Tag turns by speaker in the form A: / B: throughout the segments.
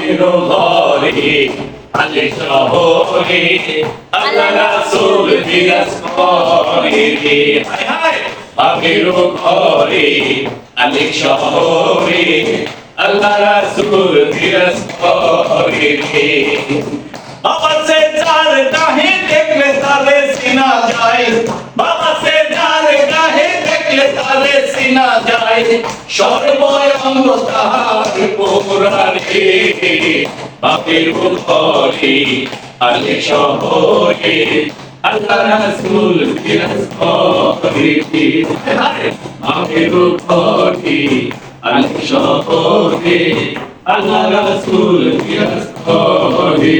A: বাপের ঘরে আলে শহরে আল্লাহ রাসূল বিরাজ করে হায় হায় বাপের ঘরে আলে শহরে আল্লাহ রাসূল বিরাজ করে বাবা সে যার গাহে দেখলে তারে সিনা যায় বাবা সে যার গাহে দেখলে তারে সিনা যায় সর্বঙ্গ তাহার পুরারে বাপের ঘরে আলে শহরে আল্লাহ রাসূল বিরাজ করে বাপের ঘরে আলে শহরে আল্লাহ রাসূল বিরাজ করে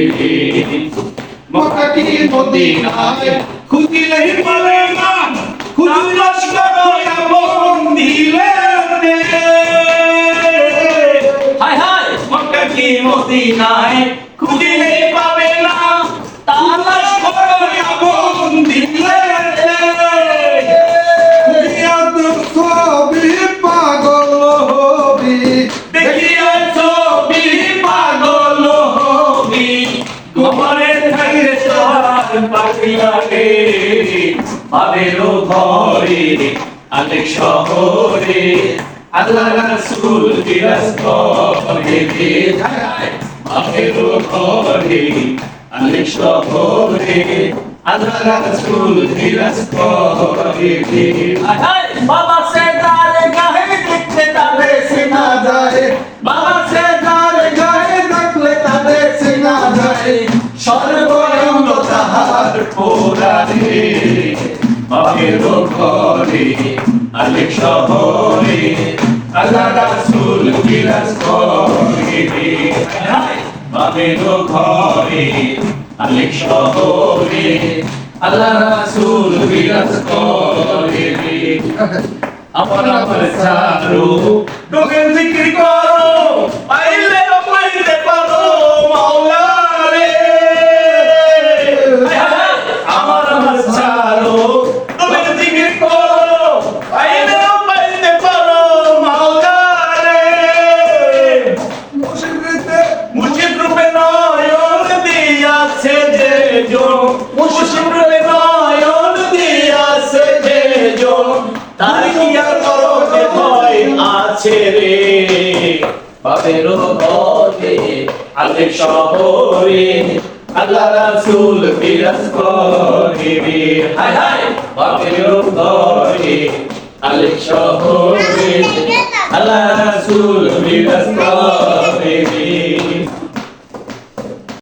B: মক্কা কি মদিনায় খুঁজিলেই পাবে না খুঁজলাস করয়া মন দিলে
A: হায় হায় মক্কা কি মদিনায় খুঁজিলেই পাবে না
B: তালাশ করয়া মন দিলে দুনিয়া তো সবই পাগল হবি
A: দেখিয়া ছবি পাগল হবি গোপনে থাকলে তার পাখিয়া রে বাপের ঘরে আলেক শহরে আল্লাহ রাসূল বিরাজ করে বাপের ঘরে আলেক শহরে আল্লাহ রাসূল বিরাজ করে বাবা সে তার গায়ে দেখতে তারে সিনা যায় বাবা সে তার গায়ে দেখলে তারে সিনা যায় সর্বঙ্গ তাহার পুরারে বাপের ঘরে আলেক শহরে আল্লাহ রাসূল বিরাজ করে বাপের ঘরে আলেক শহরে আল্লাহ রাসূল বিরাজ করে আমার চারু তোকে জিকির করো পাইলে পাইতে পারো মাওলা রে আমার চারু তোকে জিকির করো পাইলে পাইতে পারো মাওলা রে মুর্শিদ রূপে নয়ন দিয়াছে যে জন মুর্শিদ রূপে নয়ন দিয়াছে যে জন তার কি আর করতে ভয় আছে রে বাপের ঘরে আলে শহরে আল্লাহ রাসূল বিরাজ করে হায় হায় বাপের ঘরে আলে শহরে আল্লাহ রাসূল বিরাজ করে